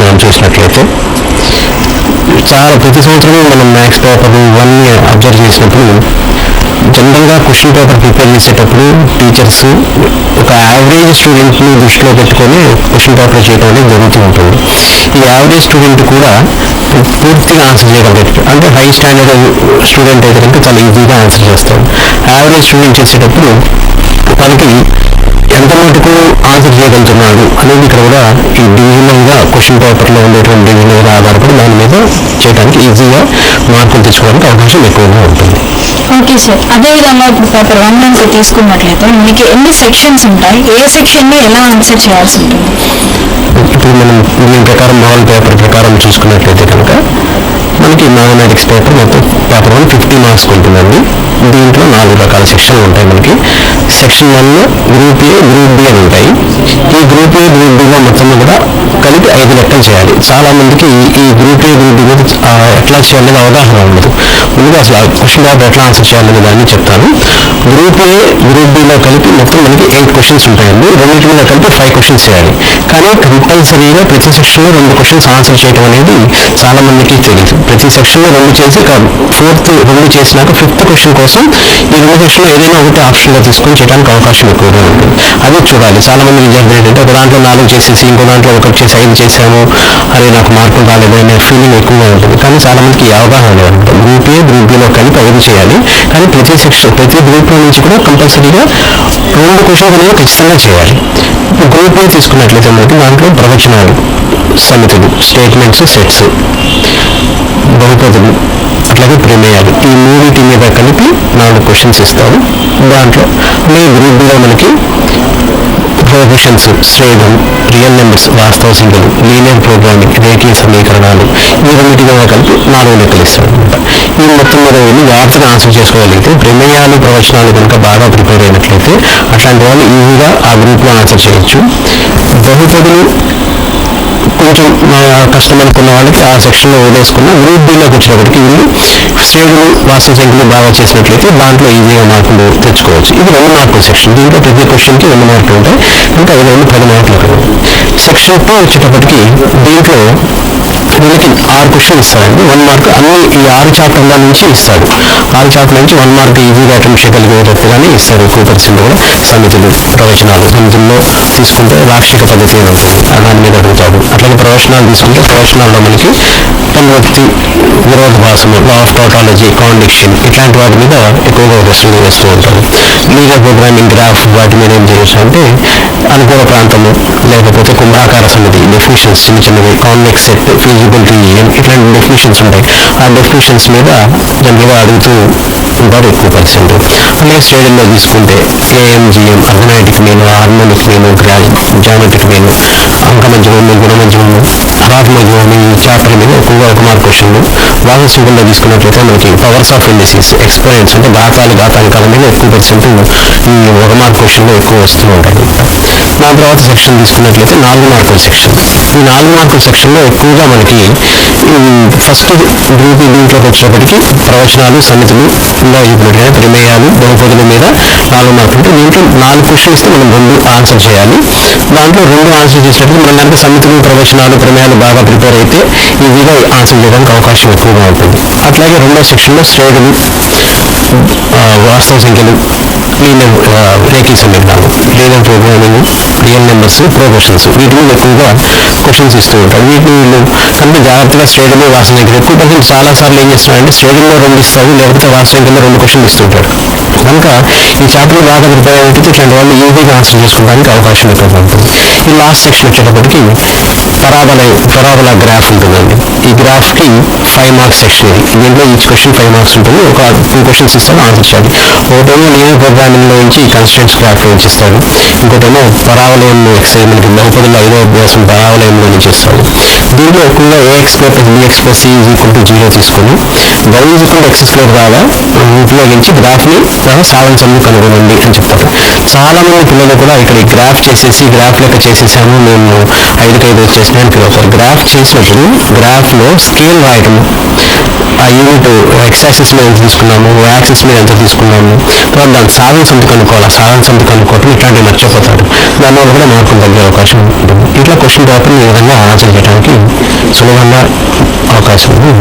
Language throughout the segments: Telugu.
మనం చూసినట్లయితే చాలా ప్రతి సంవత్సరం మనం మ్యాథ్స్ పేపర్ 1 అబ్జర్వ్ చేసినప్పుడు జనరల్గా క్వశ్చన్ పేపర్ ప్రిపేర్ చేసేటప్పుడు టీచర్స్ ఒక యావరేజ్ స్టూడెంట్ని దృష్టిలో పెట్టుకొని క్వశ్చన్ పేపర్ చేయడం అనేది జరుగుతూ ఉంటుంది. ఈ యావరేజ్ స్టూడెంట్ కూడా పూర్తిగా ఆన్సర్ చేయగలిగేటట్టు, అంటే హై స్టాండర్డ్ స్టూడెంట్ అయితే కనుక చాలా ఈజీగా ఆన్సర్ చేస్తాడు. యావరేజ్ స్టూడెంట్ చేసేటప్పుడు తనకి ఎంత మటుకు ఆన్సర్ చేయగలుగుతున్నాడు అనేది ఇక్కడ కూడా ఈ డివిజనల్గా క్వశ్చన్ పేపర్లో ఉండేటువంటి డివిజనల్గా ఆధారపడి దాని మీద చేయడానికి ఈజీగా మార్కులు తెచ్చుకోవడానికి అవకాశం ఎక్కువగా ఉంటుంది. ఓకే సార్, అదేవిధంగా ఇప్పుడు పేపర్ 1 నుంచి తీసుకున్నట్లయితే మీకు ఎన్ని సెక్షన్స్ ఉంటాయి, ఏ సెక్షన్ని ఎలా ఆన్సర్ చేయాల్సి ఉంటుంది? ఇప్పుడు మనం దీని ప్రకారం మోడల్ పేపర్ ప్రకారం చూసుకున్నట్లయితే కనుక మనకి మ్యాథమెటిక్స్ పేపర్ మొత్తం పేపర్ 1 50 మార్క్స్ ఉంటుందండి. దీంట్లో 4 రకాల సెక్షన్లు ఉంటాయి మనకి. సెక్షన్ 1లో గ్రూప్ ఏ, గ్రూప్ బి అని ఉంటాయి. ఈ గ్రూప్ ఏ, గ్రూప్ బిలో మొత్తం కూడా కలిపి 5 లెక్కలు చేయాలి. చాలా మందికి ఈ గ్రూప్ ఏ, గ్రూప్ బి మీద ఎట్లా చేయాలనేది అవగాహన ఉండదు. ముందుగా అసలు క్వశ్చన్ పేపర్ ఎట్లా ఆన్సర్ చేయాలనే దాన్ని చెప్తాను. గ్రూప్ ఏ, గ్రూప్ బిలో కలిపి మొత్తం మనకి 8 క్వశ్చన్స్ ఉంటాయండి. రెండింటి మీద కలిపి 5 క్వశ్చన్స్ చేయాలి. కానీ కంపల్సరీగా ప్రతి సెక్షన్లో 2 క్వశ్చన్స్ ఆన్సర్ చేయడం అనేది చాలా మందికి తెలియదు. ప్రతి సెక్షన్లో 2 చేసి 2 చేసినాక 5th క్వశ్చన్ కోసం ఈ 2 సెక్షన్లో ఏదైనా ఒకటి ఆప్షన్గా తీసుకొని చేయడానికి అవకాశం ఎక్కువగా ఉంటుంది. అది చూడాలి. చాలా మంది విద్యార్థులు ఏంటంటే ఒక దాంట్లో 4 చేసేసి ఇంకో దాంట్లో 1 చేసి 5 చేసాము, అదే నాకు మార్కులు రాలేదు అనే ఫీలింగ్ ఎక్కువగా ఉంటుంది. కానీ చాలా మందికి ఈ అవగాహన లేదంటే గ్రూప్ ఏ, గ్రూప్ బిలో కలిపి 5 చేయాలి. కానీ ప్రతి గ్రూప్లో నుంచి కూడా కంపల్సరీగా 2 క్వశ్చన్స్ అనేవి ఖచ్చితంగా చేయాలి. గ్రూప్ ఏ తీసుకున్నట్లయితే మనకి దాంట్లో ప్రవచనాలు, సమితులు, స్టేట్మెంట్స్, సెట్స్, బహుపదులు, అట్లాగే ప్రమేయాలు, ఈ 3 మీద కలిపి 4 క్వశ్చన్స్ ఇస్తాము. దాంట్లో గ్రూప్ బిలో మనకి ప్రొఫెషన్స్, శ్రేణులు, రియల్ నెంబర్స్, వాస్తవ సంఖ్యలు, లీనియర్ ప్రోగ్రామింగ్, రేఖీయ సమీకరణాలు, ఈ 2 మీద కలిపి 4 లెక్కలు ఇస్తాం అనమాట. ఈ మొత్తం మీద వెళ్ళి జాగ్రత్తగా ఆన్సర్ చేసుకోగలిగితే ప్రమేయాలు, ప్రవచనాలు కనుక బాగా ప్రిపేర్ అయినట్లయితే అట్లాంటి వాళ్ళు ఈజీగా ఆ గ్రూప్లో ఆన్సర్ చేయొచ్చు. బహుపదులు కొంచెం కష్టం అనుకున్న వాళ్ళకి ఆ సెక్షన్లో వదిలేసుకున్న గ్రూప్ బిలోకి వచ్చినప్పటికీ వీళ్ళు శ్రేణులు, వాస్తవ సంఖ్యలు బాగా చేసినట్లయితే దాంట్లో ఈజీగా మార్కులు తెచ్చుకోవచ్చు. ఇది 2 మార్కుల సెక్షన్. దీంట్లో ప్రతి క్వశ్చన్కి 2 మార్కులు ఉంటాయి. ఇంకా 10 మార్కులు అక్కడ. సెక్షన్ 2 వచ్చేటప్పటికి దీంట్లో మనకి 6 క్వశ్చన్ ఇస్తారండి. 1 మార్క్ అన్ని ఈ 6 చాప్టర్ల నుంచి ఇస్తాడు. 6 చాప్టర్ నుంచి 1 మార్క్ ఈజీగా అటెంప్ట్ చేయగలిగేటట్టుగానే ఇస్తారు. 2% కూడా సమితులు, ప్రవచనాలు, సమితుల్లో తీసుకుంటే వార్షిక పద్ధతి అని ఉంటుంది, దాని మీద అడుగుతాడు. అట్లాగే ప్రవచనాలు తీసుకుంటే ప్రవచనాల్లో మనకి పునరుక్తి, విరోధభాసము, లా ఆఫ్ టోటాలజీ, కాండిక్షన్, ఇట్లాంటి వాటి మీద ఎక్కువగా ప్రశ్నలు వేస్తూ ఉంటారు. లీనియర్ ప్రోగ్రామింగ్, గ్రాఫ్, వాటి మీద ఏం చేయొచ్చు అంటే అనుకూల ప్రాంతము, లేకపోతే కుంభాకార సమితి, డెఫినిషన్స్ చిన్న చిన్నవి, కాన్వెక్స్ సెట్, ఫీజిబిలిటీ, ఇట్లాంటి డెఫినిషన్స్ ఉంటాయి. ఆ డెఫినిషన్స్ మీద జనరల్గా అడుగుతూ ఉంటారు ఎక్కువ పర్సెంట్. అలాగే శ్రేణుల్లో తీసుకుంటే ఏఎంజిఎం, అర్థమెటిక్ మీను, హార్మోనిక్ మీను, జామెట్రిక్ మీను, అంకమధ్యమము, గుణమధ్యమము, హార్మోనియం, ఈ చాప్టర్ మీద ఎక్కువగా 1 మార్క్ క్వశ్చన్లు. వాస్తవ సంఖ్యల్లో తీసుకున్నట్లయితే మనకి పవర్స్ ఆఫ్ ఇండిసెస్, ఎక్స్పోనెంట్స్ అంటే ఘాతాంకాల మీద ఎక్కువ పర్సెంట్ ఈ 1 మార్క్ క్వశ్చన్లు ఎక్కువ వస్తూ ఉంటాయి. దాని తర్వాత సెక్షన్ తీసుకున్నట్లయితే 4 మార్కుల సెక్షన్. ఈ 4 మార్కుల సెక్షన్లో ఎక్కువగా మనకి ఫస్ట్ గ్రూప్ దీంట్లోకి వచ్చేటప్పటికి ప్రవచనాలు, సమితులు, ఇలా చెప్పినట్టుగా ప్రమేయాలు, బహుపదుల మీద 4 మార్కులు ఉంటే దీంట్లో 4 క్వశ్చన్స్ ఇస్తే మనం 2 ఆన్సర్ చేయాలి. దాంట్లో 2 ఆన్సర్ చేసినప్పుడు మనం కనుక సమితులు, ప్రవచనాలు, ప్రమేయాలు బాగా ప్రిపేర్ అయితే ఈజీగా ఆన్సర్ చేయడానికి అవకాశం ఎక్కువగా ఉంటుంది. అట్లాగే 2వ సెక్షన్లో శ్రేణులు, వాస్తవ సంఖ్యలు, లీనియర్ రేఖీ సమీకరణాలు, linear programming, real numbers, professions, వీటి మీద ఎక్కువగా క్వశ్చన్స్ ఇస్తూ ఉంటారు. వీటిని వీళ్ళు కనుక జాగ్రత్తగా శ్రేణులు, వాస్తవ సంఖ్యలు ఎక్కువ పర్సెంట్ చాలాసార్లు ఏం చేస్తున్నారంటే శ్రేణుల్లో 2 ఇస్తారు, లేకపోతే వాస్తవ సంఖ్యలో 2 క్వశ్చన్లు ఇస్తుంటారు. కనుక ఈ చాప్టర్ బాగా ప్రిపేర్ అయితే ఇట్లాంటి వాళ్ళు ఈజీగా ఆన్సర్ చేసుకోవడానికి అవకాశం ఎక్కువగా ఉంటుంది. ఈ లాస్ట్ సెక్షన్ వచ్చేటప్పటికి పరాబోలా గ్రాఫ్ ఉంటుందండి. ఈ గ్రాఫ్కి 5 మార్క్స్ సెక్షన్ ఇది. దీంట్లో ఈచ్ క్వశ్చన్ 5 మార్క్స్ ఉంటుంది. ఒక 2 క్వశ్చన్స్ ఇస్తాను, ఆన్సర్ చేయాలి. ఒకటేమో లీనియర్ ప్రోగ్రామింగ్లో నుంచి కన్స్టెంట్స్ గ్రాఫ్లో నుంచి ఇస్తాడు. ఇంకోటేమో పరావలయంలో ఎక్సైజ్ మనకి బహుపదుల 5వ అభ్యాసం పరావలయంలో నుంచి ఇస్తాడు. దీంట్లో ఎక్కువగా ax plus bx plus c is equal to 0 తీసుకొని y is equal to x square బాగా ఉపయోగించి గ్రాఫ్ని సాధించండి, కనుగొనండి అని చెప్తారు. చాలా మంది పిల్లలు కూడా ఇక్కడ ఈ గ్రాఫ్ చేసేసి గ్రాఫ్ లెక్క చేసేసాము, మేము 5కి 5 వచ్చేసినా అని పిలుస్తారు. గ్రాఫ్ చేసినప్పుడు గ్రాఫ్లో స్కేల్ రాయటము, ఆ యూనిట్ ఎక్స్ యాక్సిస్ మీద ఎంత తీసుకున్నాము, ఓ యాక్సిస్ మీద ఎంత తీసుకున్నాము, తర్వాత దాని సాధన సంతి కనుక్కోవాలి, ఆ సాధన సంతి కనుక్కోవటం ఇట్లాంటివి మర్చిపోతాడు. దానివల్ల కూడా మార్కులు తగ్గే అవకాశం ఉంటుంది. ఇట్లా క్వశ్చన్ పేపర్ని ఈ విధంగా ఆన్సర్ చేయడానికి సులభంగా అవకాశం ఉంది.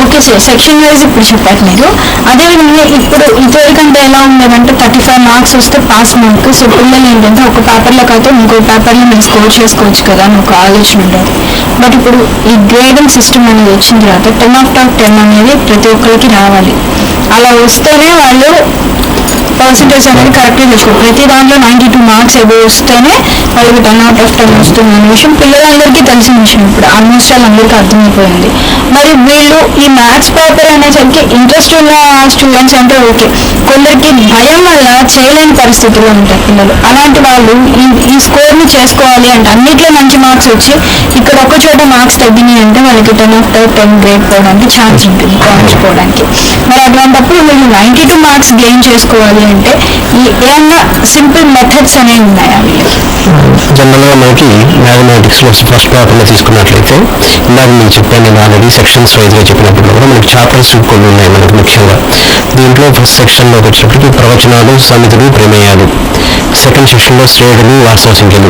ఓకే సార్, సెక్షన్ వైజ్ ఇప్పుడు చెప్పారు మీరు. అదేవిధంగా ఇప్పుడు ఇదివరకంటే ఎలా ఉండేదంటే 35 మార్క్స్ వస్తే పాస్ మార్క్. సో పిల్లలు ఏంటంటే ఒక పేపర్లో కాకపోతే ఇంకో పేపర్లో మీరు స్కోర్ చేసుకోవచ్చు కదా అని ఒక ఆలోచన ఉండేది. బట్ ఇప్పుడు ఈ గ్రేడింగ్ సిస్టమ్ అనేది వచ్చిన తర్వాత 10/10 అనేది ప్రతి ఒక్కరికి రావాలి. అలా వస్తేనే వాళ్ళు పర్సంటేజ్ అనేది కరెక్ట్గా తెచ్చుకో. ప్రతి దాంట్లో 92 మార్క్స్ ఎబో వస్తేనే వాళ్ళకి 10/10 వస్తుంది అనే విషయం పిల్లలందరికీ తెలిసిన విషయం. ఇప్పుడు ఆల్మోస్ట్ అందరికీ అర్థమైపోయింది. మరి వీళ్ళు ఈ మ్యాథ్స్ పేపర్ అనేసరికి ఇంట్రెస్ట్ ఉన్న స్టూడెంట్స్ అంటే ఓకే, కొందరికి భయం వల్ల చేయలేని పరిస్థితుల్లో ఉంటారు పిల్లలు. అలాంటి వాళ్ళు ఈ స్కోర్ని చేసుకోవాలి అంటే అన్నిట్లో మంచి మార్క్స్ వచ్చి ఇక్కడ ఒక చోట మార్క్స్ తగ్గినాయి అంటే వాళ్ళకి 10/10 గ్రేడ్ పోవడానికి ఛాన్స్ ఉంటుంది, పాయింట్స్ పోవడానికి. మరి అటువంటిప్పుడు వీళ్ళు 92 మార్క్స్ గెయిన్ చేసుకోవాలి అంటే ఏమన్నా సింపుల్ మెథడ్స్ అనేవి ఉన్నాయా వీళ్ళకి? జనరల్గా మనకి మ్యాథమెటిక్స్లో ఫస్ట్ పేపర్లో తీసుకున్నట్లయితే ఇందాక నేను చెప్పాను, నేను ఆల్రెడీ సెక్షన్స్ వైజ్గా చెప్పినప్పుడు కూడా మనకి చాప్టర్స్ కొన్ని ఉన్నాయి మనకి ముఖ్యంగా. దీంట్లో ఫస్ట్ సెక్షన్లోకి వచ్చినప్పటికీ ప్రవచనాలు, సమితులు, ప్రమేయాలు. సెకండ్ సెక్షన్లో శ్రేణులు, వాస్తవ సంఖ్యలు,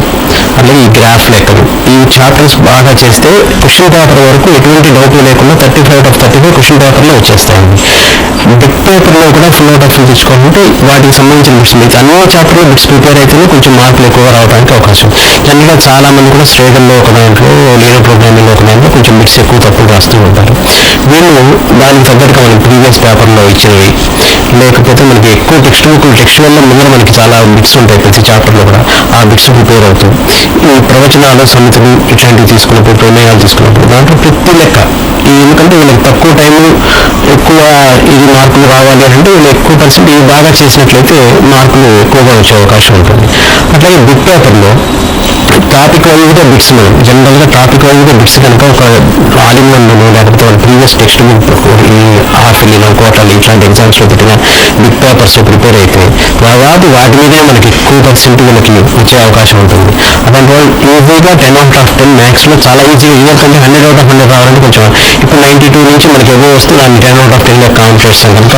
అలాగే ఈ గ్రాఫ్ లెక్కలు. ఈ చాప్టర్స్ బాగా చేస్తే క్వశ్చన్ పేపర్ వరకు ఎటువంటి డౌట్ లేకుండా 35/35 క్వశ్చన్ పేపర్లో వచ్చేస్తాయండి. బిట్ పేపర్లో కూడా ఫుల్ అవుట్ ఆఫ్ తెచ్చుకోవాలంటే వాటికి సంబంధించిన బిట్స్ మీకు అన్ని చాప్టర్లో బిట్స్ ప్రిపేర్ అయితేనే కొంచెం మార్కులు ఎక్కువ రావడానికి అవకాశం. జనరల్గా చాలా మంది కూడా స్ట్రేగల్లో ఒక దాంట్లో, లీనర్ ప్రోగ్రామింగ్ ఒక దాంట్లో కొంచెం బిట్స్ ఎక్కువ తప్పులు రాస్తూ ఉంటారు. వీళ్ళు దానికి తగ్గట్టుగా మనకి ప్రీవియస్ పేపర్లో ఇచ్చినవి, లేకపోతే మనకి ఎక్కువ టెక్స్ట్ వల్ల ముందర మనకి చాలా బిట్స్ ఉంటాయి ప్రతి చాప్టర్లో కూడా, ఆ బిట్స్ ప్రిపేర్ అవుతుంది. ఈ ప్రవచనాలు, సమితులు ఇట్లాంటివి తీసుకున్నప్పుడు, ప్రమేయాలు తీసుకున్నప్పుడు దాంట్లో ప్రతి లెక్క ఎందుకంటే వీళ్ళకి తక్కువ టైము ఎక్కువ ఇది మార్కులు రావాలి అంటే వీళ్ళు ఎక్కువ పర్సెంట్ ఇవి బాగా చేసినట్లయితే మార్కులు ఎక్కువగా వచ్చే అవకాశం ఉంటుంది. అట్లాగే బిట్ పేపర్లో టాపిక్ వైజ్గా బిట్స్, మనం జనరల్గా టాపిక్ వైజ్గా బిట్స్ కనుక ఒక ఆలింగన్లో లేకపోతే వాళ్ళ ప్రీవియస్ టెక్స్ట్ బుక్ ఈ హాఫెల్లీలో, క్వార్టర్లీ ఇట్లాంటి ఎగ్జామ్స్లో పెట్టిన బిట్ పేపర్స్ ప్రిపేర్ అయితే దాదాపు వాటి మీదే మనకి ఎక్కువ పర్సెంట్ వీళ్ళకి వచ్చే అవకాశం ఉంటుంది. అలాంటి వాళ్ళు ఈజీగా 10/10 మ్యాథ్స్లో చాలా ఈజీగా ఇవ్వకంటే 100/100 రావాలంటే కొంచెం ఇప్పుడు 92 నుంచి మనకి ఎవరో వస్తే దాన్ని 10/10 కౌంట్ చేస్తాం కనుక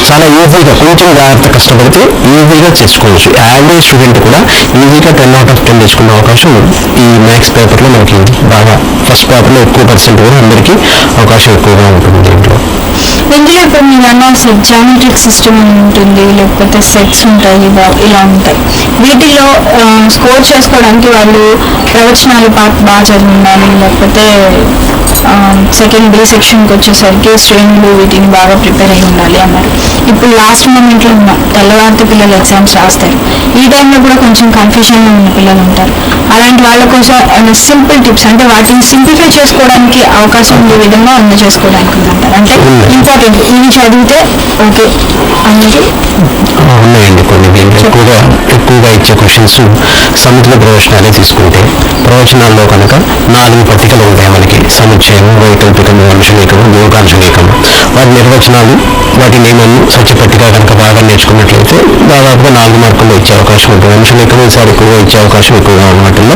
చాలా ఈజీగా కొంచెం జాగ్రత్త కష్టపడితే ఈజీగా చేసుకోవచ్చు. యావరేజ్ స్టూడెంట్ కూడా ఈజీగా 10/10 తెచ్చుకునే అవకాశం ఈ మ్యాథ్స్ పేపర్లో మనకి బాగా ఫస్ట్ పేపర్లో ఎక్కువ పర్సెంట్ కూడా అందరికీ అవకాశం ఎక్కువగా ఉంటుంది. దీంట్లో ఇప్పుడు మీరు అనాల్సి జామెట్రిక్ సిస్టమ్ అని ఉంటుంది, లేకపోతే సెట్స్ ఉంటాయి, ఇలా ఉంటాయి. వీటిలో స్కోర్ చేసుకోవడానికి వాళ్ళు ప్రవచనాలు బాగా చదివి ఉండాలి, లేకపోతే సెకండ్ బి సెక్షన్కి వచ్చేసరికి శ్రేణులు వీటిని బాగా ప్రిపేర్ అయి ఉండాలి అన్నారు. ఇప్పుడు లాస్ట్ మూమెంట్లో ఉన్నాం, తెల్లవారితో పిల్లలు ఎగ్జామ్స్ రాస్తారు. ఈ టైంలో కూడా కొంచెం కన్ఫ్యూజన్లో ఉన్న పిల్లలు ఉంటారు. అలాంటి వాళ్ళ కోసం సింపుల్ టిప్స్ అంటే వాటిని సింప్లిఫై చేసుకోవడానికి అవకాశం ఉండే విధంగా చేసుకోవడానికి ఉందంటారు. అంటే ఇంపార్టెంట్ ఇవి చదివితే ఓకే అనేది ఉన్నాయండి కొన్ని. దీంట్లో ఎక్కువగా ఇచ్చే క్వశ్చన్స్ సమితుల ప్రవచనాలే తీసుకుంటే, ప్రవచనాల్లో కనుక 4 పట్టికలు ఉంటాయి మనకి: సముచ్చయం, వైకల్పికము, అంశనీకము, యోగాంశనీకము. వాటి నిర్వచనాలు, వాటి నియమాలు సత్యపట్టిక కనుక బాగా నేర్చుకున్నట్లయితే దాదాపుగా 4 మార్కుల్లో ఇచ్చే అవకాశం ఉంటుంది. అంశనీకం ఈసారి ఎక్కువగా ఇచ్చే అవకాశం ఎక్కువగా ఉన్న వాటిల్లో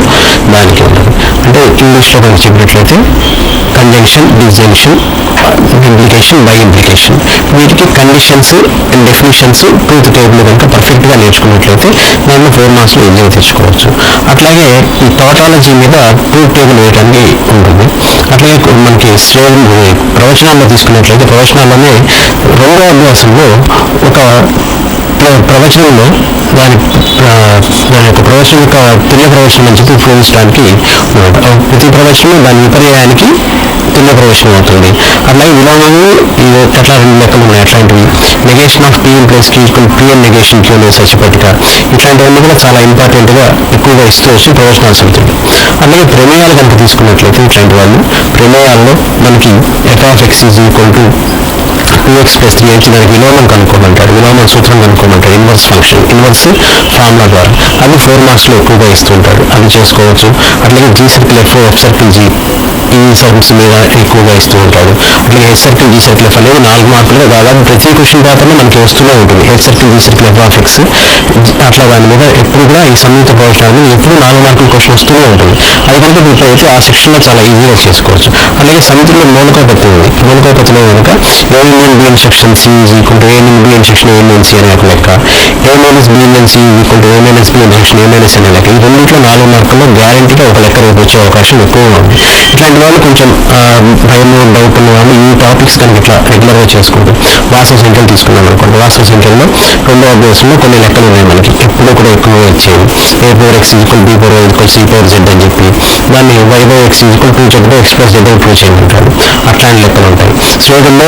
దానికి ఉంటుంది. అంటే ఇంగ్లీష్లో కనుక చెప్పినట్లయితే conjunction, disjunction, implication, bi implication, వీటికి conditions and definitions, truth table కనుక పర్ఫెక్ట్గా నేర్చుకున్నట్లయితే దాన్ని 4 మార్క్స్లో ఈజీగా తెచ్చుకోవచ్చు. అట్లాగే ఈ టాటాలజీ మీద ట్రూత్ టేబుల్ వేయడానికి ఉంటుంది. అట్లాగే మనకి ప్రవచనాల్లో తీసుకున్నట్లయితే ప్రవచనాల్లోనే 2వ అభ్యాసంలో ఒక ప్రవచనంలో దాని యొక్క ప్రవచనం యొక్క తుల్య ప్రవచనం అని చెప్పి ఉపయోగించడానికి ప్రతి ప్రవచనం దాని విపర్యాయానికి తుల్య ప్రవచనం అవుతుంది. అట్లాగే విలోమాలు అట్లా 2 లెక్కలు ఉన్నాయి. అట్లాంటివి నెగేషన్ ఆఫ్ పీ ప్లస్ కి equal P and negation Q అనే సత్యపట్టిక, ఇట్లాంటివన్నీ కూడా చాలా ఇంపార్టెంట్గా ఎక్కువగా ఇస్తూ వచ్చి ప్రవచనాలు సమితులు. అలాగే ప్రమేయాలు కనుక తీసుకున్నట్లయితే ఇట్లాంటి వాళ్ళు ప్రమేయాల్లో మనకి f(x) = 2x + 3x దానికి విలోమం కనుక్కోమంటారు, విలోమం సూత్రం కనుక్కోమంటారు, ఇన్వర్స్ ఫంక్షన్, ఇన్వర్స్ ఫార్ములా ద్వారా. అది 4 మార్క్స్లో ఎక్కువగా ఇస్తుంటాడు, అది చేసుకోవచ్చు. అట్లాగే G circle F, F circle G, ఈ సర్మ్స్ మీద ఎక్కువగా ఇస్తూ ఉంటాడు. అట్లా H circle G circle F అనేది 4 మార్కులు దాదాపు ప్రతి క్వశ్చన్ పేపర్లో మనకి వస్తూనే ఉంటుంది. H circle G circle F of X అట్లా దాని మీద ఎప్పుడు కూడా ఈ సంయుక్త ప్రవచనాన్ని ఎప్పుడు 4 మార్కుల క్వశ్చన్ వస్తూనే ఉంటుంది. అది కనుక ప్రిపేర్ అయితే ఆ సెక్షన్లో చాలా ఈజీగా చేసుకోవచ్చు. అలాగే సమితిలో మూలకోపత్తి ఉంది. మూలకోపత్తిలో కనుక A union B intersection C is equal to A union B intersection A union C అనే ఒక లెక్క, A minus B union C equal to A minus B intersection A minus అనే లెక్క. ఈ రెండింటిలో 4 మార్కుల్లో గ్యారంటీగా ఒక లెక్క రేపు వచ్చే అవకాశం ఎక్కువగా ఉంది. ఇట్లాంటి వాళ్ళు కొంచెం భయం డౌట్ ఉన్న వాళ్ళు ఈ టాపిక్స్ కనుక ఇట్లా రెగ్యులర్గా చేసుకుంటారు. వాస్తవ సంఖ్యలు తీసుకున్నాం అనుకోండి. వాస్తవ సంఖ్యల్లో 2వ అభ్యాసంలో కొన్ని లెక్కలు ఉన్నాయి మనకి ఎప్పుడూ కూడా ఎక్కువగా వచ్చేవి. A power x equal B power equal C power z అని చెప్పి దాన్ని y by x equal 2z by x plus z prove చేయమంటారు. అట్లాంటి లెక్కలు ఉంటాయి. స్వేగంలో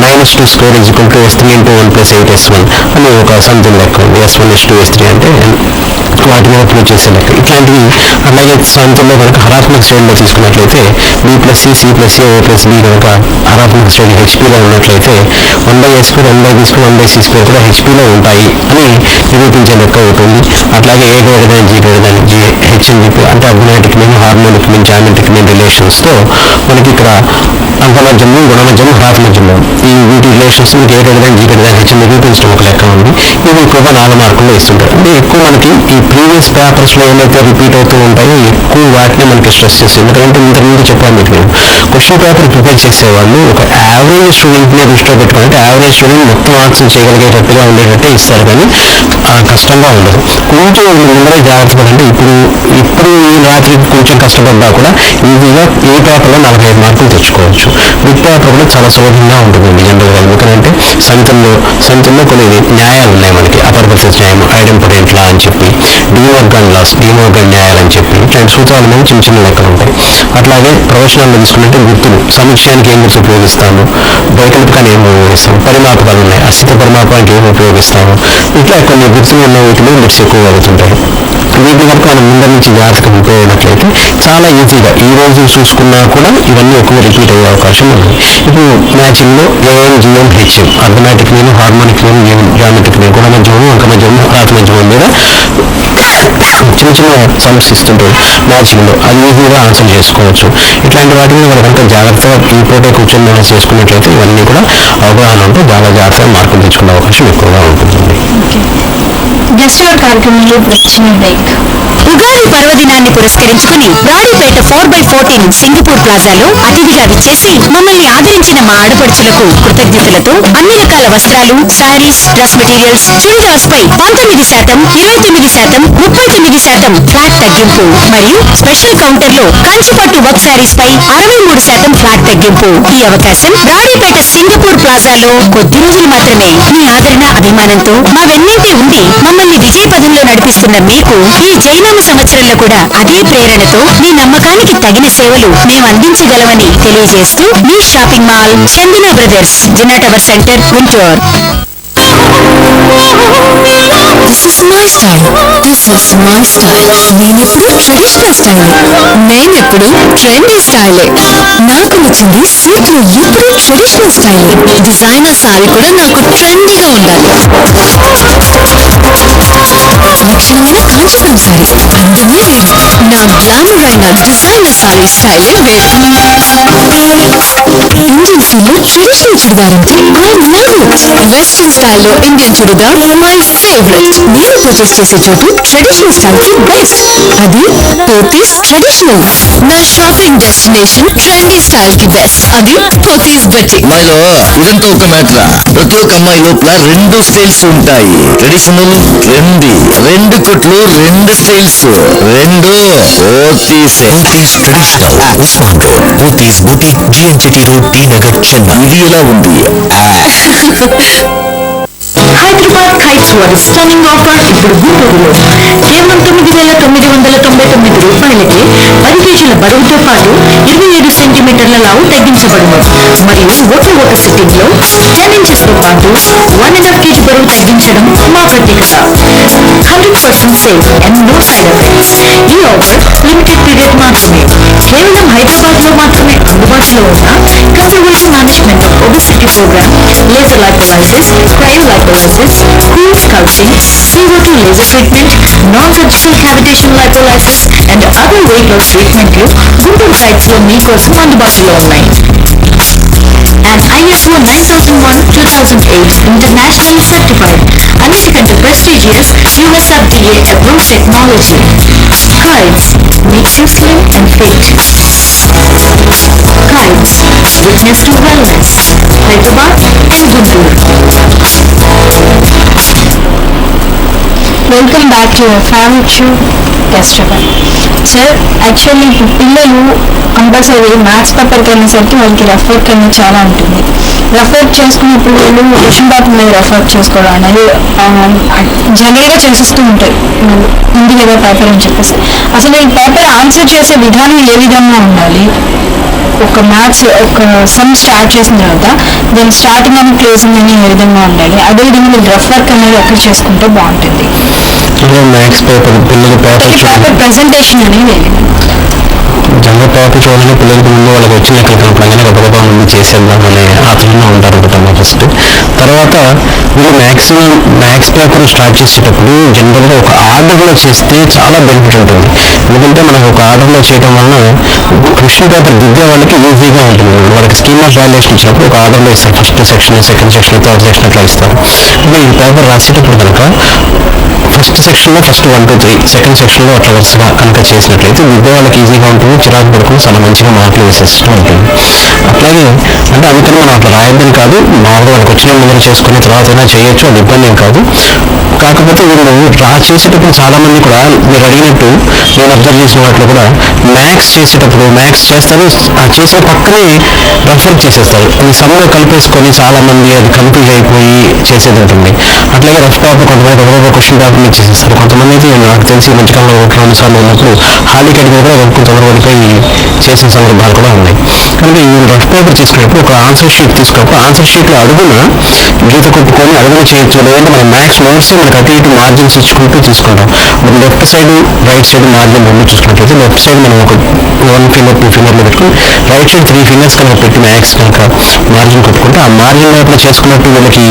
-2 square is equal to s3 into 1 plus 8s1 అని ఒక సంథింగ్ లెక్క ఉంది. s1 s2 s3 అంటే వాటి మీద ప్రూవ్ చేసే లెక్క ఇట్లాంటివి. అలాగే సాంతంలో కనుక హరాత్మక శ్రేణిలో తీసుకున్నట్లయితే B plus C C plus A plus B కనుక హరాత్మక శ్రేణి హెచ్పిలో ఉన్నట్లయితే 1/s2 1/b2 1/c2 కూడా హెచ్పిలో ఉంటాయి అని నిరూపించే లెక్క అవుతుంది. అట్లాగే A greater G greater G H అని చెప్పి అంటే arithmetic mean harmonic mean geometric mean రిలేషన్స్తో మనకి ఇక్కడ అంకమధ్యము గుణమధ్యము హరాత్మధ్యము ఈ వీటి relations A greater G greater H నిరూపించడం ఒక లెక్క ఉంది. ఇవి ఎక్కువగా 4 మార్కుల్లో ఇస్తుంటారు. అంటే ఎక్కువ మనకి ఈ ప్రీవియస్ పేపర్స్లో ఏమైతే రిపీట్ అవుతూ ఉంటాయో ఎక్కువ వాటిని మనకి స్ట్రెస్ చేస్తుంది. ఎందుకంటే ఇంతకుముందు చెప్పాను మీకు నేను క్వశ్చన్ పేపర్ ప్రిపేర్ చేసేవాళ్ళు ఒక యావరేజ్ స్టూడెంట్ని దృష్టిలో పెట్టుకుంటే యావరేజ్ స్టూడెంట్ మొత్తం మార్క్స్ చేయగలిగేటట్టుగా ఉండేటట్టే ఇస్తారు, కానీ కష్టంగా ఉండదు. కొంచెం ముందరే జాగ్రత్త పడంటే ఇప్పుడు ఈ రాత్రి కొంచెం కష్టపడ్డా కూడా ఈజీగా ఏ పేపర్లో 45 మార్కులు తెచ్చుకోవచ్చు. బిగ్ పేపర్ కూడా చాలా సులభంగా ఉంటుంది జనరల్గా. ఎందుకంటే సంఖ్యలో కొన్ని న్యాయాలు ఉన్నాయి మనకి. అపర్ వర్సెస్ న్యాయం, ఐడెంపోటెంట్ లా అని చెప్పి, డిమోర్గన్ లాస్ డిమోర్గన్ న్యాయాలని చెప్పి ఇట్లాంటి సూత్రాల మీద చిన్న చిన్న లెక్కలు ఉంటాయి. అట్లాగే ప్రవచనాల్లో తీసుకుంటే గుర్తులు, సముచ్చయానికి ఏం గుర్తు ఉపయోగిస్తాము, వైకల్పికాన్ని ఏం ఉపయోగిస్తాము, పరిమాపకాలు ఉన్నాయి, అస్థిత పరిమాపానికి ఏం ఉపయోగిస్తాము, ఇట్లా కొన్ని గుర్తులు ఉన్న వీటిలో బిట్స్ ఎక్కువగా అవుతుంటాయి. వీటి కనుక మనం ముందర నుంచి జాగ్రత్తగా ప్రిపేర్ అయినట్లయితే చాలా ఈజీగా ఈ రోజు చూసుకున్నా కూడా ఇవన్నీ ఎక్కువ రిపీట్ అయ్యే అవకాశం ఉంది. ఇప్పుడు మ్యాచింగ్లో AM GM HM arithmetic mean harmonic mean geometric mean గుణమధ్యము అంకమధ్యము హరాత్మధ్యము మీద చిన్న చిన్న సమ్స్ ఇస్తుంటారు మ్యాచింగ్లో. అది ఈజీగా ఆన్సర్ చేసుకోవచ్చు. ఇట్లాంటి వాటి మీద మనం కనుక జాగ్రత్తగా ఈ పూటే కూర్చొని మనం చేసుకున్నట్లయితే ఇవన్నీ కూడా అవగాహన ఉంటే చాలా జాగ్రత్తగా మార్కులు తెచ్చుకునే అవకాశం ఎక్కువగా ఉంటుంది. గెస్ట్ అవర్ కార్యక్రమంలో చిన్న బ్రేక్. ఉగాది పర్వదినాన్ని పురస్కరించుకుని బ్రాడీపేట 4x14 సింగపూర్ ప్లాజాలో అతిథిగా విచ్చేసి మమ్మల్ని ఆదరించిన మా ఆడపడుచులకు కృతజ్ఞతలతో అన్ని రకాల వస్త్రాలు, శారీస్, డ్రెస్ మెటీరియల్స్, చుడిదార్స్ పై 19%, 29%, 39% ఫ్లాట్ తగ్గింపు మరియు స్పెషల్ కౌంటర్ లో కంచిపట్టు వర్క్ శారీస్ పై 63% ఫ్లాట్ తగ్గింపు. ఈ అవకాశం బ్రాడీపేట సింగపూర్ ప్లాజాలో కొద్ది రోజులు మాత్రమే. మీ ఆదరణ, అభిమానంతో మా వెన్నంటే ఉండి మమ్మల్ని విజయ పదంలో నడిపిస్తున్న మీకు ఈ జైనామ సంవత్సరంలో కూడా అదే ప్రేరణతో మీ నమ్మకానికి తగిన సేవలు మేము అందించగలమని తెలియజేస్తూ మీ shopping mall Chandana brothers, Jinnah tower centre, Guntur. This is my style. This is my style. నేనెప్పుడు ట్రెడిషనల్ స్టైల్, నేనెప్పుడు ట్రెండీ స్టైలే. నాకు నచ్చింది సిల్క్ లో ఎప్పుడు ట్రెడిషనల్ స్టైల్. డిజైనర్ సారీ కూడా నాకు ట్రెండీగా ఉండాలి. లక్షణమైన కాంచీపురం సారీ అందమే వేరు. నా గ్లామర్ అయిన డిజైనర్ సారీ స్టైలే వేరు. ఇండియన్ స్టైల్లో ట్రెడిషనల్ చుడిదార్ అంటే ఐ లవ్ ఇట్. వెస్ట్రన్ స్టైల్లో ఇండియన్ చుడిదార్ మై ఫేవరెట్. నేను పర్చేస్ చేసే చోటు ట్రెడిషనల్ స్టైల్ కి బెస్ట్. అది పోతీస్ ట్రెడిషనల్. నా షాపింగ్ డెస్టినేషన్ ట్రెండీ స్టైల్ కి బెస్ట్. అది పోతీస్ బటిక్. అమ్మాయిలో ఇదంతా ఒక మ్యాటర్. ప్రతి ఒక్క అమ్మాయి లోపల 2 స్టైల్స్ ఉంటాయి. Traditional, trendy. 2 కుట్లు, 2 styles. 2 Pothys. Traditional Usman road, Pothys boutique, జిఎన్జిటి రోడ్, టీ నగర్, చెన్నై. ఇది ఎలా ఉంది? హైదరాబాద్ కైట్స్ వారి స్టన్నింగ్ ఆఫర్ ఇప్పుడు గుంటూరులో కేవలం 9,999 రూపాయలకి 10 కేజీల బరువుతో పాటు 27 సెంటీమీటర్ల లావు తగ్గించబడును. మరియు ఒకే ఒక సిట్టింగ్ లో 10 ఇంచెస్ తో పాటు 1.5 కేజీ బరువు తగ్గించడం మా ప్రత్యేకత. 100% safe and no side effects. ఈ ఆఫర్ లిమిటెడ్ పీరియడ్ మాత్రమే. కేవలం హైదరాబాద్ లో మాత్రమే అందుబాటులో ఉన్న computer management obesity programme, laser lipolysis, cryolipolysis, cool sculpting, CO2 laser treatment, non-surgical cavitation lipolysis and other weight loss treatment లు గుంటూరు వెబ్సైట్స్ లో మీకోసం అందుబాటులో ఉన్నాయి. And ISO 9001:2008 internationally certified, అన్నిటికంటే prestigious US FDA approved technology. Kites makes you slim and fit. Kites, witness to wellness. Hyderabad and Guntur. Welcome back to your favourite show guest sir. Actually ఇప్పుడు పిల్లలు కంపల్సరీ మ్యాథ్స్ పేపర్కి వెళ్ళేసరికి వాళ్ళకి రఫ్ వర్క్ అనేది చాలా ఉంటుంది. రఫ్ వర్క్ చేసుకున్నప్పుడు వాళ్ళు క్వశ్చన్ పేపర్ మీద రఫ్ వర్క్ చేసుకోవడం అనేది జనరల్గా చేసేస్తూ ఉంటారు, ఉంది కదా పేపర్ అని చెప్పేసి. అసలు ఈ పేపర్ ఆన్సర్ చేసే విధానం ఏ విధంగా ఉండాలి? ఒక మ్యాథ్స్ ఒక సమ్ స్టార్ట్ చేసిన తర్వాత దాని స్టార్టింగ్ అని క్లోజింగ్ అని ఏ విధంగా ఉండాలి? అదేవిధంగా మీరు రఫ్ వర్క్ అనేది ఎక్కడ చేసుకుంటే బాగుంటుంది? మ్యాథ్స్ పేపర్ పిల్లలు పేపర్ ప్రెజెంటేషన్ అనేది జనరల్ పేపర్ చూడగానే పిల్లలకి ముందు వాళ్ళకి వచ్చిన లెక్కలు కనపడంగానే గొప్ప ముందు చేసేద్దాం అనే ఆతృతలో ఉంటారు ఒకటమ్మా ఫస్ట్. తర్వాత వీళ్ళు మ్యాక్సిమం మ్యాథ్స్ పేపర్ స్టార్ట్ చేసేటప్పుడు జనరల్గా ఒక ఆర్డర్లో చేస్తే చాలా బెనిఫిట్ ఉంటుంది. ఎందుకంటే మనకు ఒక ఆర్డర్లో చేయడం వలన క్వశ్చన్ పేపర్ దిద్దే వాళ్ళకి ఈజీగా ఉంటుంది. వాళ్ళకి స్కీమ్ ఆఫ్ వాల్యుయేషన్ ఇచ్చినప్పుడు ఒక ఆర్డర్లో ఇస్తారు, first section, second section, third section అట్లా ఇస్తారు. అంటే ఈ పేపర్ రాసేటప్పుడు కనుక ఫస్ట్ సెక్షన్లో ఫస్ట్ 1 to 3, సెకండ్ సెక్షన్లో అట్లా వరుసగా కనుక చేసినట్లయితే దిద్దే వాళ్ళకి ఈజీగా ఉంటుంది, చిరాకు పడుకుని చాలా మంచిగా మార్కులు వేసే సిస్టమ్ ఉంటుంది. అట్లాగే అంటే అందుకని మనం అట్లా రాయద్దని కాదు, మామూలుగా వాళ్ళకి వచ్చిన ముందు చేసుకుని తర్వాత అయినా చేయొచ్చు, అది ఇబ్బంది ఏం కాదు. కాకపోతే వీళ్ళు చేసేటప్పుడు చాలా మంది కూడా మీరు అడిగినట్టు నేను అబ్జర్వ్ చేసిన వాటిలో కూడా మ్యాథ్స్ చేసేటప్పుడు మ్యాథ్స్ చేస్తారు, చేసే పక్కనే రఫ్ వర్క్ చేసేస్తారు. అది సమ్లో కలిపేసుకొని చాలా మంది అది కన్ఫ్యూజ్ అయిపోయి చేసేది ఉంటుంది. అట్లాగే రఫ్ పేపర్ కొంతమంది ఒక క్వశ్చన్ పేపర్ మీద చేసేస్తారు. కొంతమంది అయితే నాకు తెలిసి మధ్యకాలంలో ఒకటి 2 సార్లు ఉన్నప్పుడు హాల్ టికెట్ మీద కూడా కొంతమంది పడిపోయి చేసిన సందర్భాలు కూడా ఉన్నాయి. కనుక ఈ రఫ్ పేపర్ చేసుకున్నప్పుడు ఒక ఆన్సర్ షీట్ తీసుకున్నప్పుడు ఆన్సర్ షీట్లో అడుగున గీత కొట్టుకొని అడుగున చేయొచ్చు, లేదంటే మనం మ్యాథ్స్ నోట్స్ మనకి అటు ఇటు మార్జిన్స్ ఇచ్చుకుంటూ తీసుకుంటాం. మనం left side right side margin రెండు చూసుకున్నట్లయితే లెఫ్ట్ సైడ్ మనం ఒక 1 ఫింగర్ 2 ఫింగర్లో పెట్టుకుని రైట్ సైడ్ 3 ఫింగర్స్ కనుక పెట్టి మ్యాథ్స్ కనుక మార్జిన్ కొట్టుకుంటే ఆ మార్జిన్ లోపల చేసుకున్నట్టు వీళ్ళకి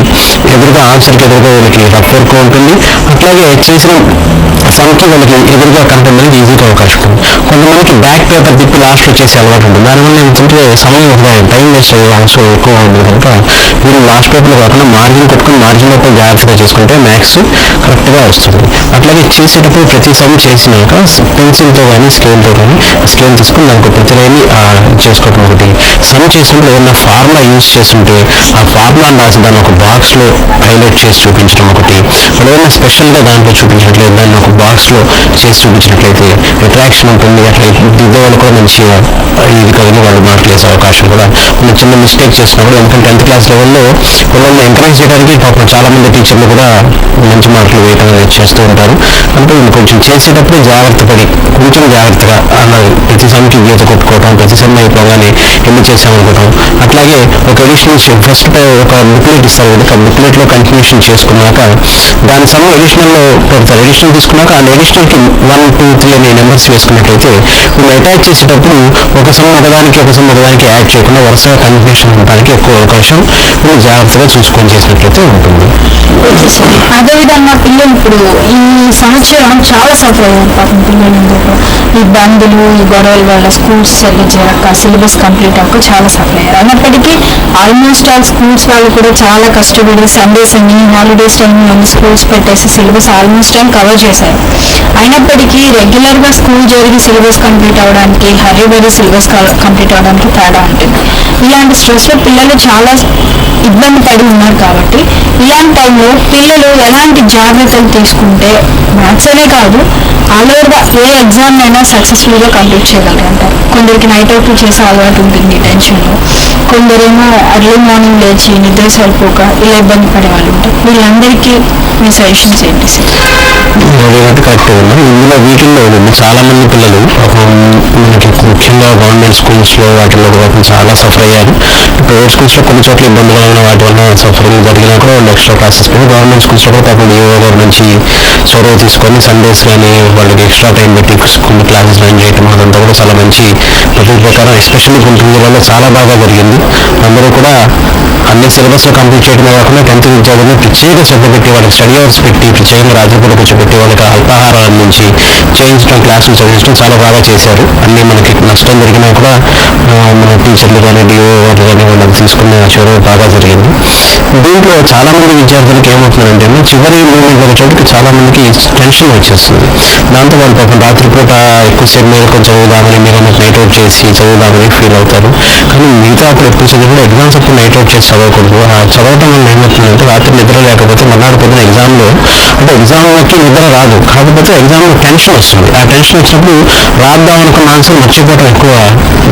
ఎదురుగా ఆన్సర్కి ఎదురుగా వీళ్ళకి రఫ్ వర్క్ ఉంటుంది. అట్లాగే చేసిన సమ్కి వాళ్ళకి ఎదురుగా కనపడడానికి ఈజీగా అవకాశం ఉంది. కొంతమందికి బ్యాక్ పేపర్ తిప్పి లాస్ట్లో చేసే అలవాటు ఉంటుంది. దానివల్ల ఏంటంటే సమయం టైం వేస్ట్ అయ్యే అవసరం ఎక్కువ ఉంది. కనుక వీళ్ళు లాస్ట్ పేపర్లో కాకుండా మార్జిన్ కొట్టుకుని మార్జిన్ లోపల జాగ్రత్తగా చేసుకుంటే మ్యాథ్స్ కరెక్ట్గా వస్తుంది. అట్లాగే చేసేటప్పుడు ప్రతి సమ్ చేసినాక పెన్సిల్తో కానీ స్కేల్తో కానీ స్కేల్ తీసుకుని దానికి ప్రతి లైన్ చేసుకోవడం ఒకటి. సమ్ చేసినప్పుడు ఏదైనా ఫార్ములా యూజ్ చేస్తుంటే ఆ ఫార్ములాని రాసి దాన్ని ఒక బాక్స్లో హైలైట్ చేసి చూపించడం ఒకటి. ఏదైనా స్పెషల్గా దాంట్లో చూపించినట్లయితే దాన్ని ఒక బాక్స్లో చేసి చూపించినట్లయితే అట్రాక్షన్ ఉంటుంది. అట్లా దిద్దే వాళ్ళు కూడా మంచిగా ఇది కదిలి వాళ్ళు మార్కులు వేసే అవకాశం కూడా మనం చిన్న మిస్టేక్ చేసినప్పుడు. ఎందుకంటే 10th క్లాస్ లెవెల్లో పిల్లల్ని ఎంకరేజ్ చేయడానికి పాపం చాలా మంది టీచర్లు కూడా మంచి మార్కులు వేయడం చేస్తూ ఉంటారు. అంటే కొంచెం చేసేటప్పుడు జాగ్రత్త పడి కొంచెం జాగ్రత్తగా అన్నది ప్రతి సమ్కి గీత కొట్టుకోవటం, ప్రతి సమ్ అయిపోగానే ఎన్ని చేసామనుకోవటం. అట్లాగే ఒక ఎడిషనల్ ఫస్ట్ ఒక బుక్లెట్ ఇస్తారు కదా, ఆ బుక్లెట్లో కంటిన్యూషన్ చేసుకున్నాక దాని సమ్ ఎడిషనల్లో పెడతారు. ఎడిషనల్ తీసుకున్నాక ఆ ఎడిషనల్కి 1, 2, 3 అనే నెంబర్స్ వేసుకున్నట్లయితే వీళ్ళు అటాచ్ చేసేటప్పుడు ఒక సమ్ ఒకదానికి యాడ్ చేయకుండా వరుసగా కంటిన్యూషన్ ఉండడానికి ఎక్కువ అవకాశం వీళ్ళు జాగ్రత్తగా చూసుకొని చేసినట్లయితే ఉంటుంది. అదేవిధంగా పిల్లలు ఇప్పుడు ఈ సంవత్సరం చాలా సఫర్ అయ్యారు పాపం పిల్లలు. ఈ బంధులు ఈ గొడవల వల్ల స్కూల్స్ సరిగ్గా చేరక సిలబస్ కంప్లీట్ అవ్వక చాలా సఫర్ అయ్యారు. అన్నప్పటికీ ఆల్మోస్ట్ ఆల్ స్కూల్స్ వాళ్ళు కూడా చాలా కష్టపడి సండేస్ అని హాలిడేస్ టైం అని స్కూల్స్ పెట్టేసి సిలబస్ ఆల్మోస్ట్ టైం కవర్ చేశారు. అయినప్పటికీ రెగ్యులర్గా స్కూల్ జరిగి సిలబస్ కంప్లీట్ అవ్వడానికి హరీబరీ సిలబస్ కంప్లీట్ అవ్వడానికి తేడా ఉంటుంది. ఇలాంటి స్ట్రెస్లో పిల్లలు చాలా ఇబ్బంది పడి ఉన్నారు. కాబట్టి ఇలాంటి టైంలో పిల్లలు ఎలాంటి జాగ్రత్తలు తీసుకుంటే మ్యాథ్స్ అనే కాదు ఆల్ ఓవర్గా ఏ ఎగ్జామ్ అయినా సక్సెస్ఫుల్గా కంప్లీట్ చేయగలరు అంటారు? కొందరికి నైట్ అవుట్ చేసే అలవాటు ఉంటుంది టెన్షన్లో, కొందరేమో ఎర్లీ మార్నింగ్ లేచి నిద్ర సరిపోక ఇలా ఇబ్బంది పడే వాళ్ళు ఉంటారు. వీళ్ళందరికీ మీ సజెషన్స్ ఏంటి సార్? కరెక్ట్ ఉంది. ఇందులో వీటిల్లో చాలా మంది పిల్లలు మనకి ముఖ్యంగా గవర్నమెంట్ స్కూల్స్లో వాటిల్లో కూడా చాలా సఫర్ అయ్యారు. ప్రైవేట్ స్కూల్స్లో కొన్ని చోట్ల ఇబ్బందులు అయిన వాటి వల్ల సఫరింగ్ జరిగినా కూడా వాళ్ళు ఎక్స్ట్రా క్లాసెస్ కానీ గవర్నమెంట్ స్కూల్స్లో కూడా పాపం ఈఓ గారి నుంచి చొరవ తీసుకొని సండేస్ కానీ వాళ్ళకి ఎక్స్ట్రా టైం పెట్టి స్కూల్ క్లాసెస్ జాయిన్ చేయడం అదంతా కూడా చాలా మంచి పద్ధతి ప్రకారం ఎస్పెషల్లీ గుంటూరు జిల్లాలో చాలా బాగా జరిగింది. అందరూ కూడా అన్ని సిలబస్లో కంప్లీట్ చేయడమే కాకుండా 10th విద్యార్థులను ప్రత్యేక శ్రద్ధ పెట్టి వాళ్ళకి స్టడీ అవర్స్ పెట్టి ప్రత్యేకంగా రాత్రిపూట కూర్చోబెట్టి వాళ్ళకి అల్పాహారం అందించి చేయించడం, క్లాసులు చదివించడం చాలా బాగా చేశారు. అన్నీ మనకి నష్టం జరిగినా కూడా మన టీచర్లు కానీ డిఓ వాళ్ళు కానీ వాళ్ళకి తీసుకున్న చొరవ బాగా జరిగింది. దీంట్లో చాలా మంది విద్యార్థులకు ఏమవుతుందంటే చివరి మూమెంట్ వచ్చేటికి చాలా మందికి టెన్షన్ వచ్చేస్తుంది. దాంతో వాళ్ళు పాపం రాత్రిపూట ఎక్కువసేపు మీరు కొంచెం చదువుదామని మీరు నైట్ అవుట్ చేసి చదువుదామని ఫీల్ అవుతారు. కానీ మిగతా అప్పుడు ఎక్కువ చదివి ఎగ్జామ్స్ అప్పుడు నైట్ అవుట్ చేసి చదవకూడదు. ఆ చదవటం వల్ల ఏమవుతుందంటే రాత్రి నిద్ర లేకపోతే మర్నాడు పొద్దున ఎగ్జామ్లో అంటే ఎగ్జామ్కి నిద్ర రాదు, కాకపోతే ఎగ్జామ్లో టెన్షన్ వస్తుంది. ఆ టెన్షన్ వచ్చినప్పుడు రాద్దాం అనుకున్న ఆన్సర్ మర్చిపోవడం ఎక్కువ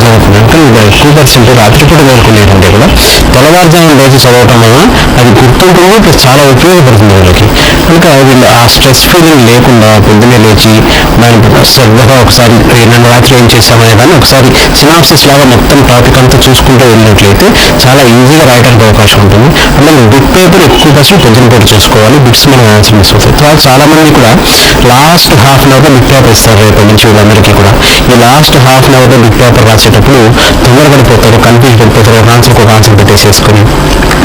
జరుగుతుంది. కానీ ఎక్కువ పర్సెంట్ రాత్రిపూట మేలుకునేటంటే కూడా తెల్లవారుజామున లేచి చదవటం వల్ల అది గుర్తుంటుంది, ప్లస్ చాలా ఉపయోగపడుతుంది వాళ్ళకి. కనుక వీళ్ళు ఆ స్ట్రెస్ ఫీలింగ్ లేకుండా పొద్దున్నే లేచి దాని శ్రద్ధగా ఒకసారి నిన్న రాత్రి ఏం చేసామనే దాన్ని ఒకసారి సినాప్సిస్ లాగా మొత్తం టాపిక్ అంతా చూసుకుంటూ వెళ్ళినట్లయితే చాలా ఈజీగా రాయడానికి అవకాశం ఉంటుంది. అలాగే బిట్ పేపర్ ఎక్కువ పర్సెంట్ పొద్దున పూట చేసుకోవాలి. బిట్స్ మనం ఆన్సర్ మిస్ అవుతాయి. తర్వాత చాలా మంది కూడా లాస్ట్ హాఫ్ అన్ అవర్లో బిట్ పేపర్ ఇస్తారు రేపటి నుంచి వీళ్ళందరికీ కూడా. ఈ లాస్ట్ హాఫ్ అన్ అవర్లో బిట్ పేపర్ రాసేటప్పుడు తొందరపడిపోతారు, కన్ఫ్యూజ్ పడిపోతారు, ఒక ఆన్సర్ పెట్టేసేసుకొని.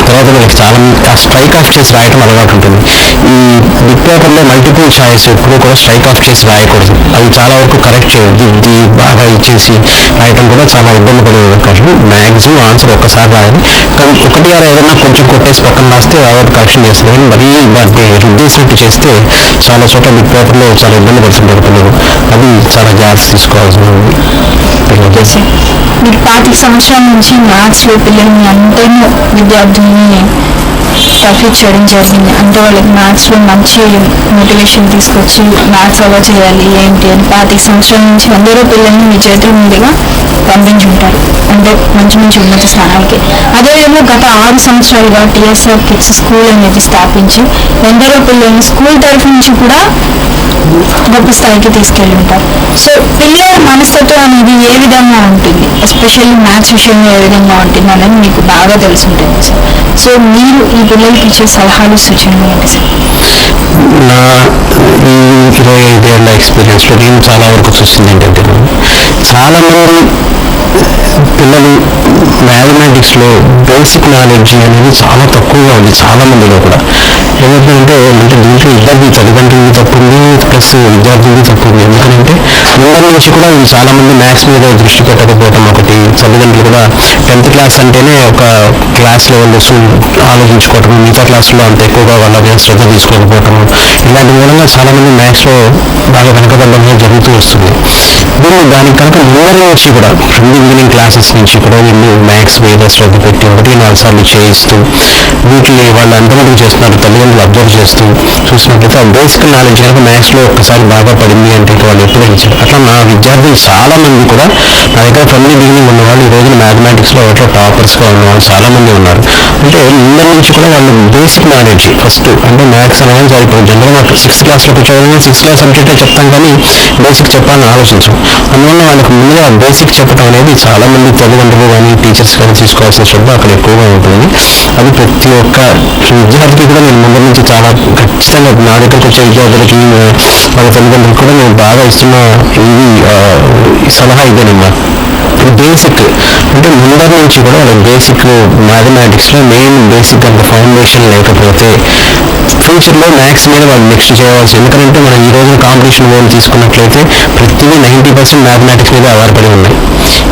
తర్వాత వీళ్ళకి చాలా మంది స్ట్రైక్ ఆఫ్ చేసి రాయటం అలవాటు ఉంటుంది. ఈ బిట్ పేపర్లో మల్టిపుల్ చాయిస్ ఎప్పుడు కూడా స్ట్రైక్ ఆఫ్ చేసి రాయకూడదు. అవి చాలా వరకు కరెక్ట్ చేయదు. ఇది బాగా ఇచ్చేసి రాయటం కూడా చాలా ఇబ్బంది పడే అవకాశం. మ్యాక్సిమం ఆన్సర్ ఒక్కసారి రాయాలి. కానీ ఒకటి ఆరు ఏదైనా కొంచెం కొట్టేసి పక్కన రాస్తే ఎవరు కరెక్షన్ చేస్తారు. కానీ మరీ వాటిని రుద్దేసినట్టు చేస్తే చాలా చోట్ల బిట్ పేపర్లో చాలా ఇబ్బంది పడుతుంటారు పిల్లలు. అది చాలా జాగ్రత్త తీసుకోవాల్సి ఉంది. మీరు 25 సంవత్సరాల నుంచి మ్యాథ్స్లో పిల్లల్ని అందరినీ విద్యార్థుల్ని టర్ఫిక్ చేయడం జరిగింది. అంటే వాళ్ళకి మ్యాథ్స్లో మంచి మోటివేషన్ తీసుకొచ్చి మ్యాథ్స్ అలా చేయాలి ఏంటి అని 25 సంవత్సరాల నుంచి అందరూ పిల్లల్ని మీ చేతుల మీదుగా పంపించుంటారు, అంటే మంచి మంచి ఉన్నత స్థానాలకి. అదేవిధంగా గత 6 సంవత్సరాలుగా టీఎస్ఆర్ కిడ్స్ స్కూల్ అనేది స్థాపించి ఎందరో పిల్లల్ని స్కూల్ తరఫు నుంచి కూడా గొప్ప స్థాయికి తీసుకెళ్ళి ఉంటారు. సో పిల్లల మనస్తత్వం అనేది ఏ విధంగా ఉంటుంది, ఎస్పెషల్లీ మ్యాథ్స్ విషయంలో ఏ విధంగా ఉంటుంది అనేది మీకు బాగా తెలిసి ఉంటుంది సార్. సో మీరు ఈ పిల్లలకి ఇచ్చే సలహాలు, సూచనలు ఏంటి సార్? నా ఈ 25 ఏళ్ళ ఎక్స్పీరియన్స్లో నేను చాలా వరకు చూస్తుంది ఏంటంటే చాలా మంది పిల్లలు మ్యాథమెటిక్స్లో బేసిక్ నాలెడ్జ్ అనేది చాలా తక్కువగా ఉంది చాలా మందిలో కూడా. ఏమవుతుందంటే దీంట్లో ఇద్దరిది తల్లిదండ్రులది తప్పుంది, ప్లస్ విద్యార్థులది తప్పుంది. ఎందుకంటే ముందర నుంచి కూడా చాలా మంది మ్యాథ్స్ మీద దృష్టి పెట్టకపోవడం ఒకటి. తల్లిదండ్రులు కూడా 10th క్లాస్ అంటేనే ఒక క్లాస్ లెవెల్ ఆలోచించుకోవటం, మిగతా క్లాసులో అంత ఎక్కువగా వాళ్ళ మీద శ్రద్ధ తీసుకోకపోవటం, ఇలాంటి మూలంగా చాలా మంది మ్యాథ్స్లో బాగా వెనకబడడం జరుగుతూ వస్తుంది. దానికి కనుక ముందర నుంచి కూడా బిగినింగ్ క్లాసెస్ నుంచి కూడా వీళ్ళు మ్యాథ్స్ మీద శ్రద్ధ పెట్టి 1-4 సార్లు చేయిస్తూ వీటిని వాళ్ళు ఎంతమంది చేస్తున్నారు తల్లిదండ్రులు అబ్జర్వ్ చేస్తూ చూసినట్లయితే ఆ బేసిక్ నాలెడ్జ్ కనుక మ్యాథ్స్లో ఒక్కసారి బాగా పడింది అంటే వాళ్ళు ఎప్పుడు ఇచ్చారు. అట్లా నా విద్యార్థులు చాలా మంది కూడా నా దగ్గర ఫ్రమ్ ది బిగినింగ్ ఉన్నవాళ్ళు ఈ రోజున మ్యాథమెటిక్స్లో వాటిలో టాపర్స్గా ఉన్నవాళ్ళు చాలా మంది ఉన్నారు. అంటే ముందర నుంచి కూడా వాళ్ళు బేసిక్ నాలెడ్జ్ ఫస్ట్ అంటే మ్యాథ్స్ అనేది సరిపోయింది. జనరల్గా 6th క్లాస్లో కూర్చోవాలి, 6th క్లాస్ సబ్జెక్టే చెప్తాం కానీ బేసిక్ చెప్పాలని ఆలోచించాం. అందువల్ల వాళ్ళకి ముందుగా బేసిక్ చెప్పడం అనేది చాలా మంది తల్లిదండ్రులు కానీ టీచర్స్ కానీ తీసుకోవాల్సిన శ్రద్ధ అక్కడ ఎక్కువగా ఉంటుంది. అది ప్రతి ఒక్క విద్యార్థికి కూడా నేను ముందు నుంచి చాలా ఖచ్చితంగా నా దగ్గరకు వచ్చే విద్యార్థులకి వాళ్ళ తల్లిదండ్రులకు కూడా నేను బాగా ఇస్తున్న ఈ సలహా ఇదేనమ్మా. బేసిక్ అంటే ముందర నుంచి కూడా వాళ్ళ బేసిక్ మ్యాథమెటిక్స్లో మెయిన్ బేసిక్ అంత ఫౌండేషన్ లేకపోతే ఫ్యూచర్లో మ్యాథ్స్ మీద వాళ్ళు నెక్స్ట్ చేయవలసి. ఎందుకంటే మనం ఈ రోజున కాంపిటీషన్ వరల్డ్ తీసుకున్నట్లయితే ప్రతిదీ 90% మ్యాథమెటిక్స్ మీద ఆధారపడి ఉన్నాయి.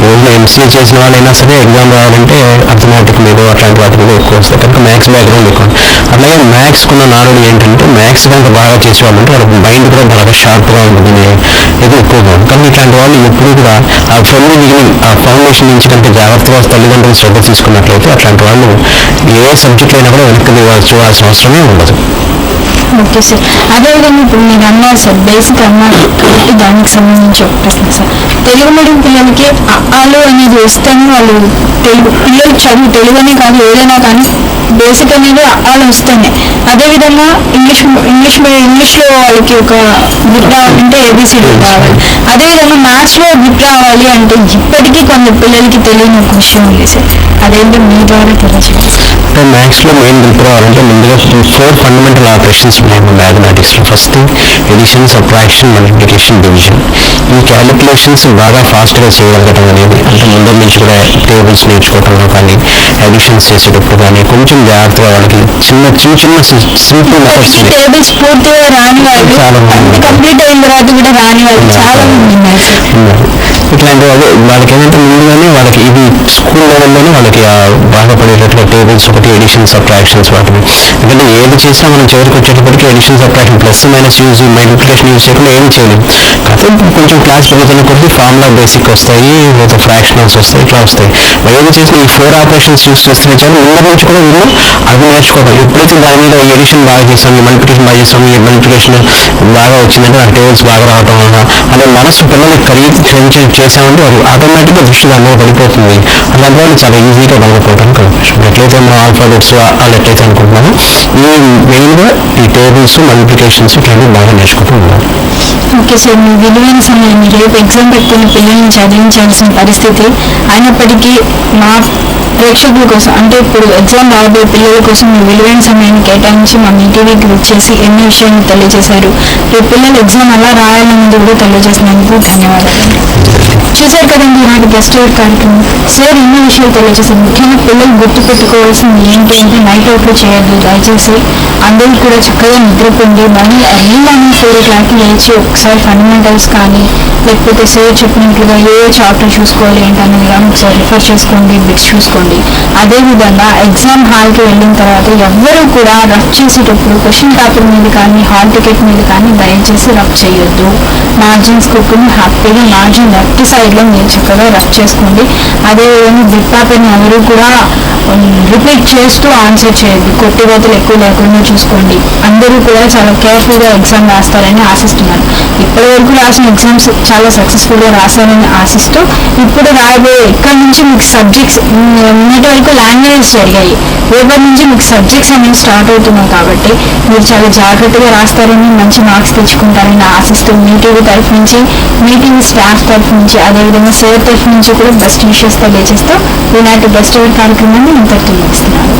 ఈ రోజున ఎంసీఏ చేసిన వాళ్ళైనా సరే ఎగ్జామ్ రావాలంటే అర్థమెటిక్ మీద అట్లాంటి వాటి మీద ఎక్కువ వస్తాయి. కనుక మ్యాథ్స్ బ్యాక్గ్రౌండ్ ఎక్కువ. అలాగే మ్యాథ్స్కున్న నాలెడ్జ్ ఏంటంటే మ్యాథ్స్ కనుక బాగా చేసేవాళ్ళంటే వాళ్ళకి మైండ్ కూడా బాగా షార్ప్గా ఉంటుంది, ఇది ఎక్కువగా ఉంది. కానీ ఇట్లాంటి వాళ్ళు ఎప్పుడు కూడా ఆ ఫ్రమ్ ది బిగినింగ్ ఆ ఫౌండేషన్ నుంచి కనుక జాగ్రత్తగా తల్లిదండ్రులు శ్రద్ధ తీసుకున్నట్లయితే అట్లాంటి వాళ్ళు ఏ సబ్జెక్ట్ అయినా కూడా వెనక్కి చూడాల్సిన అవసరమే ఉండదు. Okay sir. అదేవిధంగా ఇప్పుడు మీరు అన్నారు సార్ బేసిక్ అన్నారు కాబట్టి దానికి సంబంధించి ఒక ప్రశ్న సార్. తెలుగు మీడియం పిల్లలకి అలు అనేది వస్తేనే వాళ్ళు పిల్లలు చదువు తెలుగు అనే కాదు ఏదైనా కానీ బేసిక్ అనేది అలు వస్తేనే. అదేవిధంగా ఇంగ్లీష్లో వాళ్ళకి ఒక గ్రిప్ రావాలంటే ఏబిసిడి రావాలి. అదేవిధంగా మ్యాథ్స్లో గ్రిప్ రావాలి అంటే ఇప్పటికీ కొంత పిల్లలకి తెలియని ఒక విషయం ఉంది సార్. అదేంటో మీ ద్వారా తెలియజేయండి సార్. అంటే మ్యాథ్స్లో మెయిన్ ఇంప్రూవ్ అవ్వాలంటే ముందుగా 4 ఫండమెంటల్ ఆపరేషన్స్ ఉన్నాయి మ్యాథమెటిక్స్లో. First addition, subtraction, multiplication, division. ఈ క్యాలిక్యులేషన్స్ బాగా ఫాస్ట్గా చేయగలగటం అనేది, అంటే ముందు నుంచి కూడా టేబుల్స్ నేర్చుకోవడంలో కానీ, అడిషన్స్ చేసేటప్పుడు కానీ కొంచెం జాగ్రత్తగా వాళ్ళకి చిన్న సింపుల్ మెథడ్స్ టేబుల్స్ పూర్తిగా రాని వాళ్ళు, చాలా మంది కంప్లీట్ అయిన తర్వాత కూడా రాని వాళ్ళు చాలా మంది ఉన్నారు సార్. ఇట్లాంటివి. అదే వాళ్ళకి ఏంటంటే ముందుగానే వాళ్ళకి ఇది స్కూల్ లెవెల్లోనే వాళ్ళకి బాగా పడేటట్టుగా టేబుల్స్ ఒకటి, ఎడిషన్, సబ్ట్రాక్షన్స్ వాటిని. ఎందుకంటే ఏది చేసినా మనం చివరికి వచ్చేటప్పటికి addition, subtraction, plus minus use, multiplication use చేయకుండా ఏం చేయలేము. కాకపోతే కొంచెం క్లాస్ పెరుగుతున్న కొద్ది ఫార్ములా బేసిక్ వస్తాయి, లేదా ఫ్రాక్షనల్స్ వస్తాయి, ఇట్లా వస్తాయి. ఏది చేసినా ఈ 4 ఆపరేషన్స్ యూజ్ చేస్తున్న చాలు ముందు నుంచి కూడా వీళ్ళు అవి నేర్చుకోవడం. ఎప్పుడైతే దాని మీద ఈ ఎడిషన్ బాగా చేస్తాం, ఈ మల్టిప్లికేషన్ బాగా చేస్తాం, ఈ మల్టిప్లికేషన్ బాగా వచ్చిందంటే ఆ టేబుల్స్ బాగా రావడం వల్ల అనే మనసు పిల్లలకి కలిగి చేసామంటే అది ఆటోమేటిక్గా దృష్టి దాని మీద పడిపోతుంది. అలాంటి వాళ్ళు చాలా ఈజీగా పడిపోవడానికి అవకాశం. ఎట్లయితే మనం ఆల్ఫాబెట్స్ వాళ్ళు ఎట్లయితే అనుకుంటున్నామో ఈ మెయిన్గా ఈ టేబుల్స్, మల్టిప్లికేషన్స్ ఇట్లాంటివి బాగా నేర్చుకుంటూ ఉన్నారు. ఓకే సార్, మీ విలువైన సమయాన్ని రేపు ఎగ్జామ్ పెట్టుకుని పిల్లల్ని చదివించాల్సిన పరిస్థితి అయినప్పటికీ మా ప్రేక్షకుల కోసం, అంటే ఇప్పుడు ఎగ్జామ్ రాబోయే పిల్లల కోసం మీ విలువైన సమయాన్ని కేటాయించి మా మీ టీవీకి వచ్చేసి ఎన్నో విషయాలు తెలియజేశారు. రేపు పిల్లలు ఎగ్జామ్ ఎలా రాయాలన్నది కూడా తెలియజేసినందుకు ధన్యవాదాలు. చూశారు కదండి ఈనాటి గెస్ట్ అవర్ కార్యక్రమం. సార్ ఎన్నో విషయాలు తెలియజేశారు. ముఖ్యంగా పిల్లలు గుర్తు పెట్టుకోవాల్సింది ఏంటి అంటే నైట్ అవుట్లు చేయొద్దు. దయచేసి అందరూ కూడా చక్కగా నిద్రపోండి. మళ్ళీ ఎర్లీ మార్నింగ్ 4 o'clock లేచి ఒకసారి ఫండమెంటల్స్ కానీ, లేకపోతే సార్ చెప్పినట్లుగా ఏ చాప్టర్ చూసుకోవాలి ఏంటనేది కానీ ఒకసారి రిఫర్ చేసుకోండి, బిట్స్ చూసుకోండి. అదేవిధంగా ఎగ్జామ్ హాల్కి వెళ్ళిన తర్వాత ఎవ్వరూ కూడా రఫ్ చేసేటప్పుడు క్వశ్చన్ పేపర్ మీద కానీ, హాల్ టికెట్ మీద కానీ దయచేసి రఫ్ చేయొద్దు. మార్జిన్స్ కుక్కుని హ్యాపీగా మార్జిన్ లెఫ్ట్ సైడ్లో మీరు చక్కగా రఫ్ చేసుకోండి. అదేవిధంగా బిట్ పేపర్ని ఎవరు కూడా రిపీట్ చేస్తూ ఆన్సర్ చేయొద్దు. కొట్టివేతలు ఎక్కువ లేకుండా చూసుకోండి. అందరూ కూడా చాలా కేర్ఫుల్గా ఎగ్జామ్ రాస్తారని ఆశిస్తున్నాను. ఇప్పటి వరకు రాసిన ఎగ్జామ్స్ చాలా సక్సెస్ఫుల్గా రాశారని ఆశిస్తూ ఇప్పుడు రాబోయే ఇక్కడ నుంచి మీకు సబ్జెక్ట్స్ నిన్నటి వరకు లాంగ్వేజెస్ జరిగాయి. రేపటి నుంచి మీకు సబ్జెక్ట్స్ అనేవి స్టార్ట్ అవుతున్నాయి కాబట్టి మీరు చాలా జాగ్రత్తగా రాస్తారని, మంచి మార్క్స్ తెచ్చుకుంటారని ఆశిస్తూ మీ టీవీ తరఫు నుంచి, మీ టీవీ స్టాఫ్ తరఫు నుంచి, అదేవిధంగా సార్ తరఫు నుంచి కూడా బెస్ట్ విషెస్ తెలియజేస్తూ ఈనాటి బెస్ట్ అవర్ కార్యక్రమాన్ని ఇంతటితో ముగిస్తున్నాను.